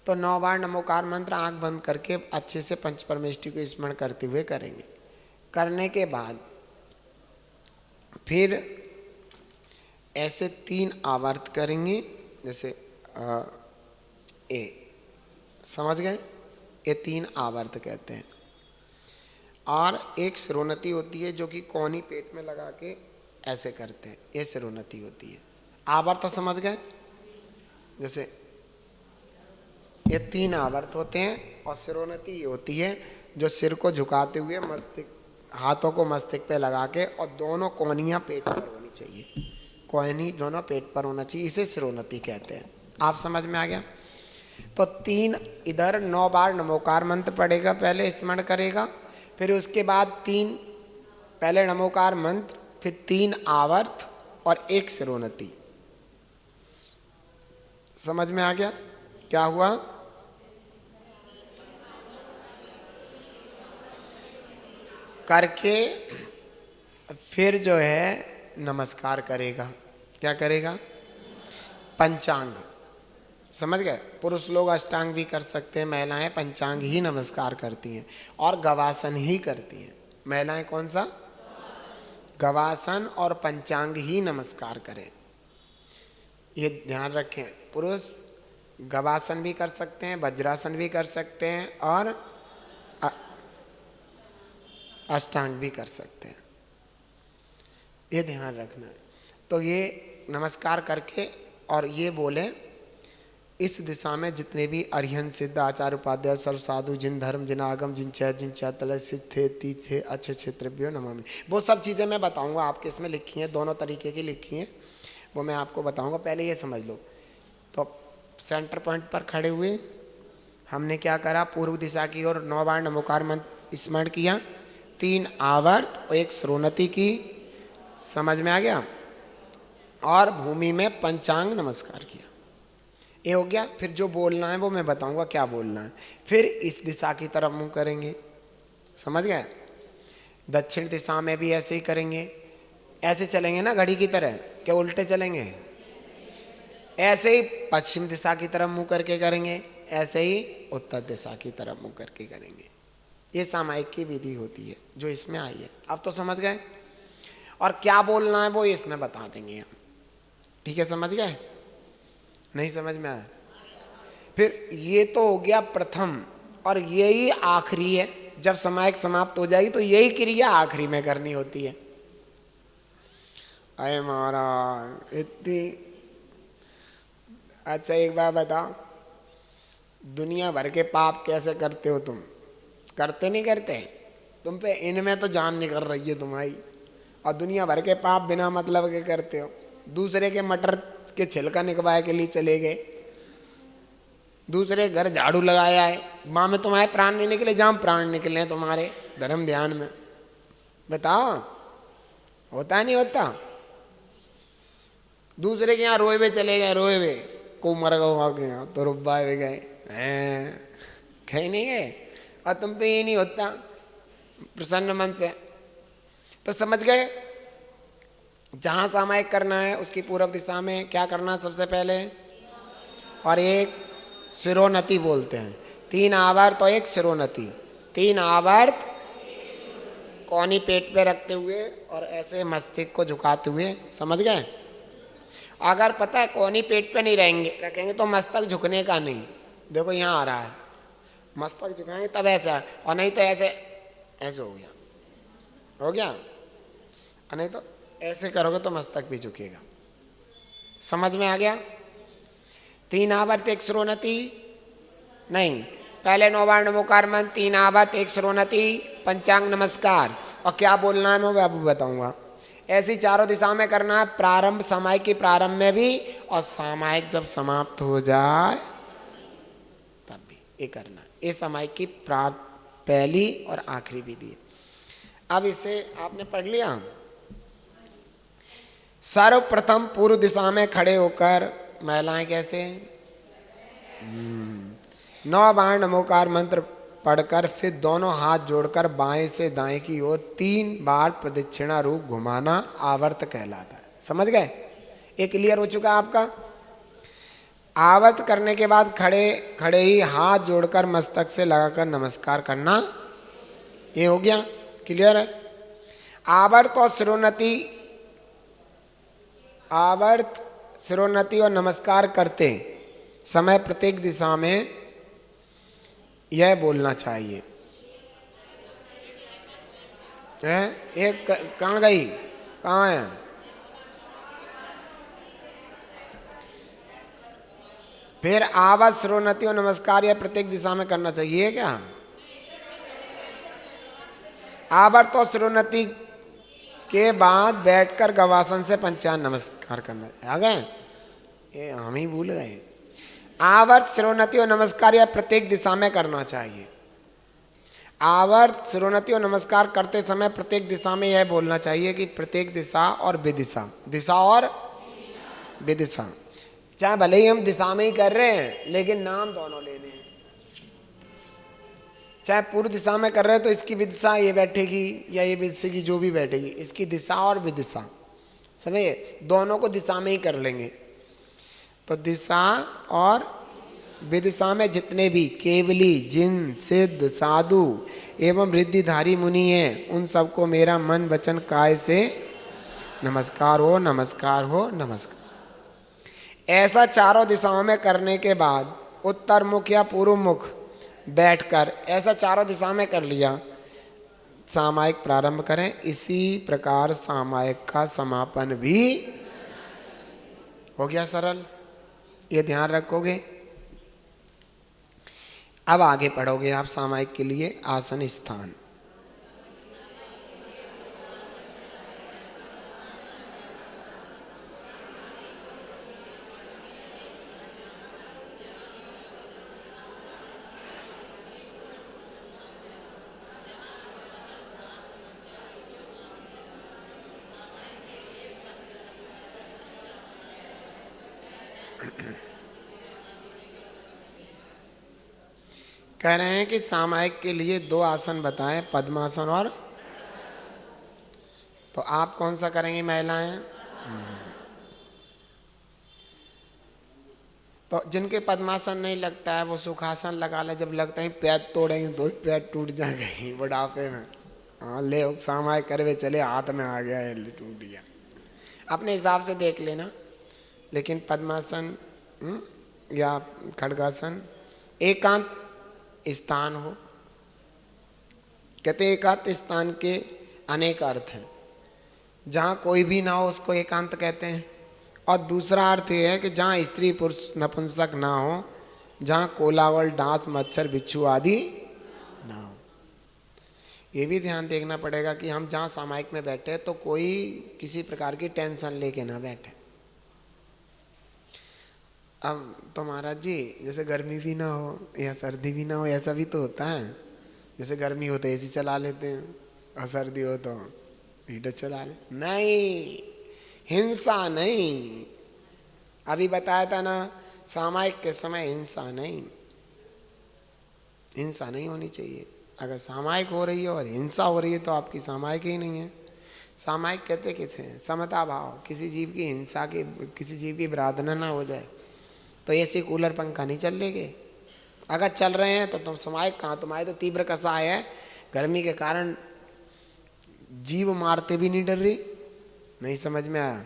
तो 9 बार नमोकार मंत्र आंख बंद करके अच्छे से पंच परमेष्ठी को स्मरण करते हुए करेंगे। करने के बाद फिर ऐसे 3 आवर्त करेंगे, जैसे ए, समझ गए? ये 3 आवर्त कहते हैं। और एक सिरोन्नति होती है जो कि कोहनी पेट में लगा के ऐसे करते हैं, ये सिरोन्नति होती है। आवर्त समझ गए? जैसे ये 3 आवर्त होते हैं। और सिरोन्नति ये होती है जो सिर को झुकाते हुए मस्तिष्क, हाथों को मस्तिष्क पे लगा के, और दोनों कोहनियाँ पेट पर होनी चाहिए, कोहनी दोनों पेट पर होना चाहिए, इसे सिरोन्नति कहते हैं। आप समझ में आ गया? तो 3 इधर 9 बार नमोकार मंत्र पढ़ेगा, पहले स्मरण करेगा, फिर उसके बाद 3 पहले नमोकार मंत्र, फिर 3 आवर्त और 1 सिरोन्नति। समझ में आ गया क्या हुआ? करके फिर जो है नमस्कार करेगा। क्या करेगा? पंचांग। समझ गए? पुरुष लोग अष्टांग भी कर सकते हैं, महिलाएं पंचांग ही नमस्कार करती हैं और गवासन ही करती हैं। महिलाएं कौन सा? गवासन और पंचांग ही नमस्कार करें, ये ध्यान रखें। पुरुष गवासन भी कर सकते हैं, वज्रासन भी कर सकते हैं और अष्टांग भी कर सकते हैं, ये ध्यान रखना है। तो ये नमस्कार करके और ये बोले, इस दिशा में जितने भी अरिहंत सिद्ध आचार्य उपाध्याय सर्व साधु जिन धर्म जिन आगम जिन चैतल सिद्धे तीथे अच्छे क्षेत्रभ्यो नमामि, वो सब चीज़ें मैं बताऊंगा, आपके इसमें लिखी हैं, दोनों तरीके की लिखी हैं, वो मैं आपको बताऊंगा। पहले ये समझ लो। तो सेंटर पॉइंट पर खड़े हुए हमने क्या करा? पूर्व दिशा की ओर 9 बार नमोकार मंत्र स्मरण किया, 3 आवर्त और 1 सिरोन्नति की। समझ में आ गया? और भूमि में पंचांग नमस्कार किया, ये हो गया। फिर जो बोलना है वो मैं बताऊंगा क्या बोलना है। फिर इस दिशा की तरफ मुंह करेंगे। समझ गए? दक्षिण दिशा में भी ऐसे ही करेंगे। ऐसे चलेंगे ना घड़ी की तरह, क्या उल्टे चलेंगे? ऐसे ही पश्चिम दिशा की तरफ मुंह करके करेंगे, ऐसे ही उत्तर दिशा की तरफ मुंह करके करेंगे। ये सामायिक की विधि होती है जो इसमें आई है। अब तो समझ गए? और क्या बोलना है वो इसमें बता देंगे हम। ठीक है? समझ गए? नहीं समझ में आया? फिर ये तो हो गया प्रथम, और यही आखिरी है। जब सामायिक समाप्त हो जाएगी तो यही क्रिया आखिरी में करनी होती है। अरे महाराज इतनी अच्छा, एक बार बताओ, दुनिया भर के पाप कैसे करते हो तुम? करते नहीं करते? तुम पे इनमें तो जान निकल रही है तुम्हारी, और दुनिया भर के पाप बिना मतलब के करते हो। दूसरे के मटर के छिलका निकवाए के लिए चले गए, दूसरे घर झाड़ू लगाया है, माँ में तुम्हारे प्राण नहीं निकले, जहाँ प्राण निकले हैं तुम्हारे धर्म ध्यान में। बताओ, होता नहीं होता? दूसरे के यहाँ रोए हुए चले गए, रोए हुए को मर गया तो रुब्बाए हुए गए, कहीं नहीं गए, और तुम पे ये नहीं होता प्रसन्न मन से। तो समझ गए? जहाँ सामायिक करना है उसकी पूर्व दिशा में क्या करना सबसे पहले? और 1 सिरोन्नति बोलते हैं, 3 आवर्त और 1 सिरोन्नति। 3 आवर्त कोहनी पेट पे रखते हुए और ऐसे मस्तिष्क को झुकाते हुए। समझ गए? अगर पता है कोहनी पेट पे नहीं रहेंगे रखेंगे तो मस्तक झुकने का नहीं, देखो यहाँ आ रहा है, मस्तक झुकाएंगे तब ऐसा, और नहीं तो ऐसे ऐसे हो गया, और नहीं तो ऐसे करोगे तो मस्तक भी झुकेगा। समझ में आ गया? 3 आवर्त 1 श्रोणति नहीं, पहले नौवर्ण मुकार मंत्र 3 आवर्त 1 श्रोणति पंचांग नमस्कार, और क्या बोलना है मैं अब बताऊंगा। ऐसी चारों दिशा में करना है, प्रारंभ सामायिक के प्रारंभ में भी और सामायिक जब समाप्त हो जाए तब भी ये करना। ये सामायिक की पहली और आखिरी विधि है। अब इसे आपने पढ़ लिया। सर्वप्रथम पूर्व दिशा में खड़े होकर महिलाएं कैसे 9 बाण नमोकार मंत्र पढ़कर फिर दोनों हाथ जोड़कर बाएं से दाएं की ओर 3 बार प्रदक्षिणा रूप घुमाना आवर्त कहलाता है। समझ गए? ये क्लियर हो चुका आपका? आवर्त करने के बाद खड़े ही हाथ जोड़कर मस्तक से लगाकर नमस्कार करना, ये हो गया क्लियर है। आवर्त शिरोन्नति और नमस्कार करते समय प्रत्येक दिशा में यह बोलना चाहिए। एक कहाँ गई, कहाँ है? फिर आवाज शिरोन्नति और नमस्कार यह प्रत्येक दिशा में करना चाहिए क्या? आवर्त और शिरोन्नति के बाद बैठकर गवासन से पंचांग नमस्कार करना। आ गए? ये हम ही भूल गए। आवर्त शिरोन्नति और नमस्कार यह प्रत्येक दिशा में करना चाहिए। आवर्त शिरोन्नति और नमस्कार करते समय प्रत्येक दिशा में यह बोलना चाहिए कि प्रत्येक दिशा और विदिशा, दिशा और विदिशा, चाहे भले ही हम दिशा में ही कर रहे हैं लेकिन नाम दोनों लेने हैं। चाहे पूर्व दिशा में कर रहे हैं तो इसकी विदिशा ये बैठेगी या ये विदिशा की जो भी बैठेगी, इसकी दिशा और विदिशा, समझे? दोनों को दिशा में ही कर लेंगे। तो दिशा और विदिशा में जितने भी केवली, जिन, सिद्ध, साधु एवं रिद्धिधारी मुनि हैं उन सबको मेरा मन वचन काय से नमस्कार हो, नमस्कार हो, नमस्कार। ऐसा चारों दिशाओं में करने के बाद उत्तर मुख या पूर्व मुख बैठकर ऐसा चारों दिशा में कर लिया, सामायिक प्रारंभ करें। इसी प्रकार सामायिक का समापन भी हो गया सरल, ये ध्यान रखोगे। अब आगे पढ़ोगे आप सामायिक के लिए आसन स्थान। कह रहे हैं कि सामायिक के लिए 2 आसन बताएं, पद्मासन और, तो आप कौन सा करेंगी महिलाएं? तो जिनके पद्मासन नहीं लगता है वो सुखासन लगा ले, जब लगता है पैर तोड़ेंगे तो पैर टूट जाएंगे बुढ़ापे में। हाँ ले सामायिक करवे चले, हाथ में आ गया है, टूट गया, अपने हिसाब से देख लेना। लेकिन पद्मासन या खड्गासन एकांत स्थान हो। कहते एकांत स्थान के अनेक अर्थ हैं। जहाँ कोई भी ना हो उसको एकांत कहते हैं, और दूसरा अर्थ ये है कि जहाँ स्त्री पुरुष नपुंसक ना हो, जहाँ कोलावल, डांस, मच्छर, बिच्छू आदि ना हो। ये भी ध्यान देखना पड़ेगा कि हम जहाँ सामायिक में बैठे तो कोई किसी प्रकार की टेंशन लेके ना बैठे। अब तो महाराज जी जैसे गर्मी भी ना हो या सर्दी भी ना हो, ऐसा भी तो होता है। जैसे गर्मी हो तो एसी चला लेते हैं और सर्दी हो तो हीटर चला ले। नहीं, हिंसा नहीं। अभी बताया था ना, सामायिक के समय हिंसा नहीं, हिंसा नहीं होनी चाहिए। अगर सामायिक हो रही है और हिंसा हो रही है तो आपकी सामायिक ही नहीं है। सामायिक कहते किसे हैं? समता भाव, किसी जीव की हिंसा की, किसी जीव की विराधना ना हो जाए। तो ऐसे कूलर पंखा नहीं चल लेंगे। अगर चल रहे हैं तो तुम सामायिक कहाँ, तुम्हारी तो तीव्र कसाय है, गर्मी के कारण जीव मारते भी नहीं डर रही। नहीं समझ में आया?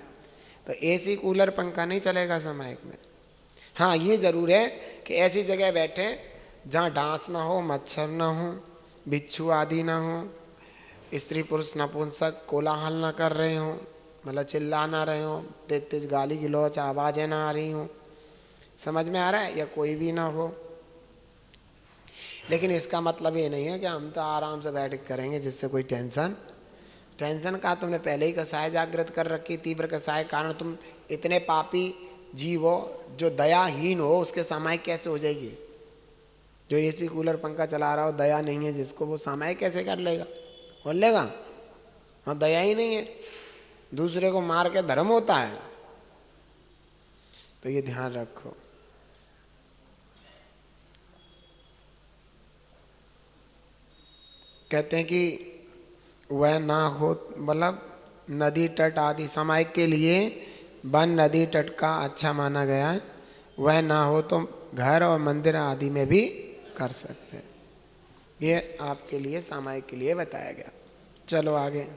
तो एसी कूलर पंखा नहीं चलेगा सामायिक में। हाँ ये जरूर है कि ऐसी जगह बैठे जहाँ डांस ना हो, मच्छर ना हो, बिच्छू आदि ना हो, स्त्री पुरुष नपुंसक कोलाहल ना कर रहे हो, मतलब चिल्ला ना रहे हो, तेज तेज गाली गलौच आवाज़ें ना आ रही हो, समझ में आ रहा है, या कोई भी ना हो। लेकिन इसका मतलब ये नहीं है कि हम तो आराम से बैठ करेंगे जिससे कोई टेंशन का तुमने पहले ही कसाय जागृत कर रखी, तीव्र कसाय कारण तुम इतने पापी जीव हो, जो दयाहीन हो उसके सामायिक कैसे हो जाएगी। जो एसी कूलर पंखा चला रहा हो दया नहीं है जिसको, वो सामायिक कैसे कर लेगा, बोल लेगा। हाँ दया ही नहीं है, दूसरे को मार के धर्म होता है। तो ये ध्यान रखो। कहते हैं कि वह ना हो, मतलब नदी तट आदि सामायिक के लिए वन नदी तट का अच्छा माना गया है। वह ना हो तो घर और मंदिर आदि में भी कर सकते हैं। ये आपके लिए सामायिक के लिए बताया गया। चलो आगे।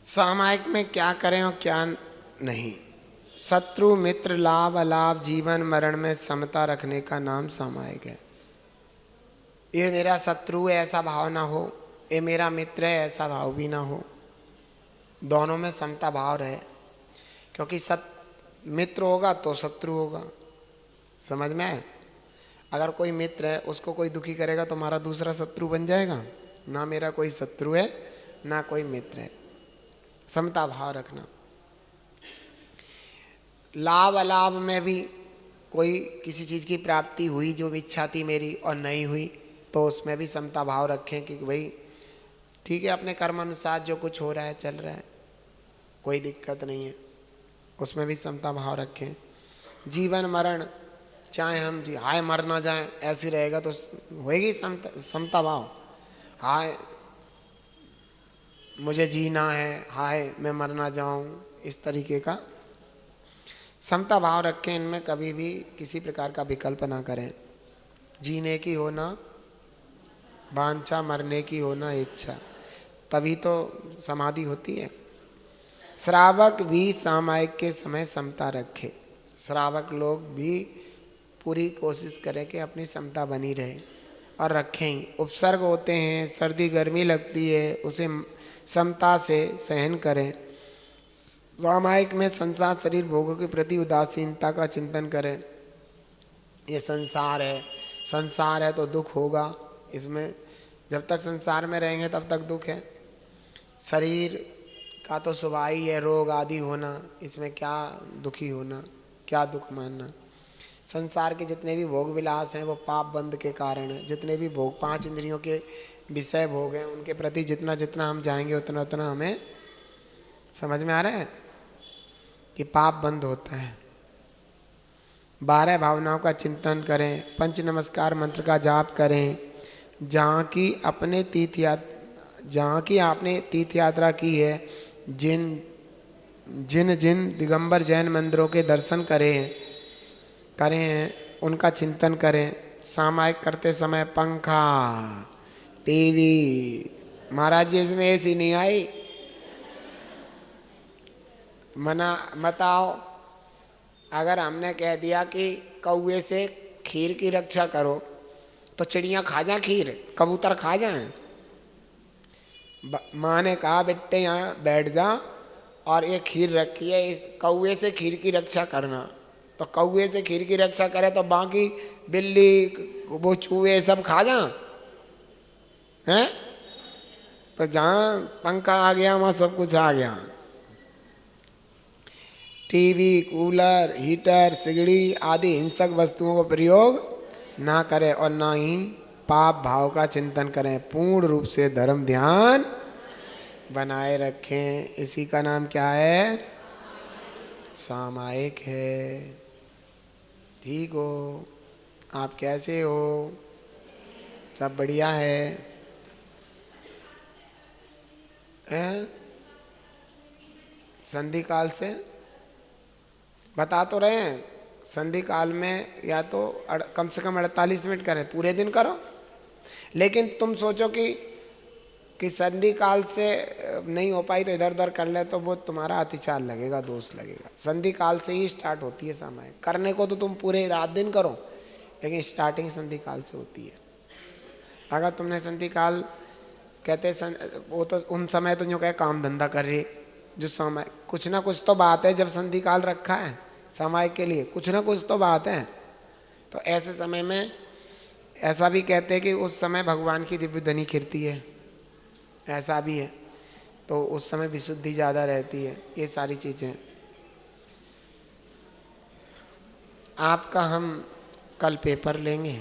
सामायिक में क्या करें और क्या नहीं। शत्रु मित्र लाभ अलाभ जीवन मरण में समता रखने का नाम सामायिक है। ये मेरा शत्रु है ऐसा भाव ना हो, ये मेरा मित्र है ऐसा भाव भी ना हो, दोनों में समता भाव रहे। क्योंकि मित्र होगा तो शत्रु होगा, समझ में आए। अगर कोई मित्र है उसको कोई दुखी करेगा तो हमारा दूसरा शत्रु बन जाएगा ना। मेरा कोई शत्रु है ना कोई मित्र है, समता भाव रखना। लाभ अलाभ में भी कोई किसी चीज़ की प्राप्ति हुई जो इच्छा थी मेरी और नहीं हुई तो उसमें भी समता भाव रखें कि भाई ठीक है, अपने कर्म अनुसार जो कुछ हो रहा है चल रहा है, कोई दिक्कत नहीं है, उसमें भी समता भाव रखें। जीवन मरण चाहे हम जी हाय मर ना जाए ऐसी रहेगा तो होएगी समता भाव। हाय मुझे जीना है, हाय मैं मर ना जाऊं, इस तरीके का समता भाव रखें। इनमें कभी भी किसी प्रकार का विकल्प ना करें। जीने की हो ना वांछा, मरने की हो ना इच्छा, तभी तो समाधि होती है। श्रावक भी सामायिक के समय समता रखे। श्रावक लोग भी पूरी कोशिश करें कि अपनी समता बनी रहे और रखें। उपसर्ग होते हैं, सर्दी गर्मी लगती है, उसे समता से सहन करें। सामायिक में संसार शरीर भोगों के प्रति उदासीनता का चिंतन करें। ये संसार है तो दुख होगा, इसमें जब तक संसार में रहेंगे तब तक दुख है। शरीर का तो स्वभाव ही है रोग आदि होना, इसमें क्या दुखी होना, क्या दुख मानना। संसार के जितने भी भोग विलास हैं वो पाप बंध के कारण है। जितने भी भोग 5 इंद्रियों के विषय भोग हैं उनके प्रति जितना जितना हम जाएंगे उतना उतना हमें समझ में आ रहा है कि पाप बंद होता है। 12 भावनाओं का चिंतन करें, पंच नमस्कार मंत्र का जाप करें। जहाँ की आपने तीर्थ यात्रा की है, जिन दिगंबर जैन मंदिरों के दर्शन करें उनका चिंतन करें। सामायिक करते समय पंखा टीवी, महाराज जी इसमें एसी नहीं आई, मना मत आओ। अगर हमने कह दिया कि कौवे से खीर की रक्षा करो तो चिड़ियाँ खा जाएं खीर, कबूतर खा जाएं। माँ ने कहा बेटे यहाँ बैठ जा और ये खीर रखी है, इस कौवे से खीर की रक्षा करना। तो कौवे से खीर की रक्षा करे तो बाकी बिल्ली वो चूहे सब खा जा हैं। तो जहाँ पंखा आ गया वहाँ सब कुछ आ गया। टीवी, कूलर, हीटर, सिगड़ी आदि हिंसक वस्तुओं का प्रयोग ना करें और ना ही पाप भाव का चिंतन करें। पूर्ण रूप से धर्म ध्यान बनाए रखें। इसी का नाम क्या है? सामायिक है। ठीक हो? आप कैसे हो? सब बढ़िया है? संधि काल से बता तो रहे हैं। संधि काल में या तो कम से कम 48 मिनट करें, पूरे दिन करो। लेकिन तुम सोचो कि संधि काल से नहीं हो पाई तो इधर उधर कर ले, तो वो तुम्हारा अतिचार लगेगा, दोष लगेगा। संधि काल से ही स्टार्ट होती है सामायिक। करने को तो तुम पूरे रात दिन करो, लेकिन स्टार्टिंग संधि काल से होती है। अगर तुमने संधि काल कहते वो तो उन समय तो यूँ कहे काम धंधा कर रही, जो समय कुछ ना कुछ तो बात है। जब संधि काल रखा है सामायिक के लिए, कुछ ना कुछ तो बात है। तो ऐसे समय में ऐसा भी कहते हैं कि उस समय भगवान की दिव्य ध्वनि खिरती है, ऐसा भी है। तो उस समय विशुद्धि ज़्यादा रहती है। ये सारी चीज़ें आपका हम कल पेपर लेंगे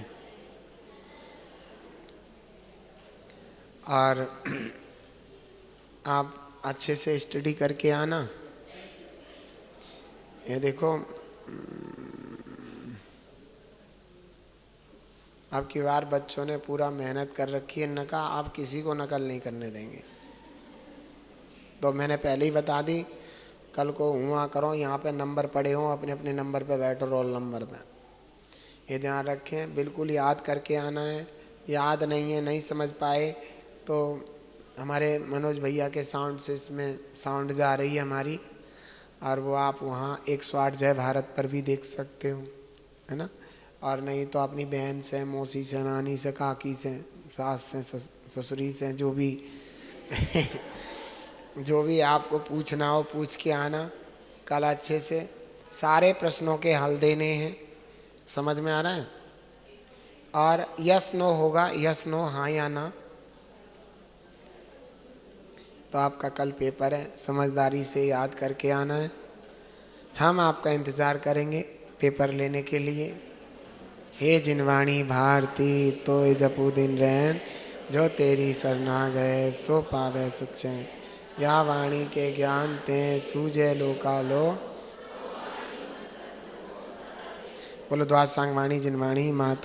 और आप अच्छे से स्टडी करके आना। ये देखो, अब की बार बच्चों ने पूरा मेहनत कर रखी है, नका आप किसी को नकल नहीं करने देंगे। तो मैंने पहले ही बता दी, कल को हुआ करो, यहाँ पे नंबर पड़े हों, अपने अपने नंबर पे बैठो, रोल नंबर पे। ये ध्यान रखें, बिल्कुल याद करके आना है। याद नहीं है, नहीं समझ पाए तो हमारे मनोज भैया के साउंड से इसमें साउंड जा रही है हमारी, और वो आप वहाँ 108 जय भारत पर भी देख सकते हो, है ना। और नहीं तो अपनी बहन से, मौसी से, नानी से, काकी से, सास से, ससुरी से, जो भी जो भी आपको पूछना हो पूछ के आना। कल अच्छे से सारे प्रश्नों के हल देने हैं। समझ में आ रहा है? और यस नो होगा, यस नो, हाँ या ना। तो आपका कल पेपर है, समझदारी से याद करके आना है। हम आपका इंतज़ार करेंगे पेपर लेने के लिए। हे जिनवाणी भारती तो जपू दिन रैन, जो तेरी सरना गए सो पावे सुख चैन। या वाणी के ज्ञान ते सूझे लोका लो। बोलो द्वाद सांग वाणी जिनवाणी माता।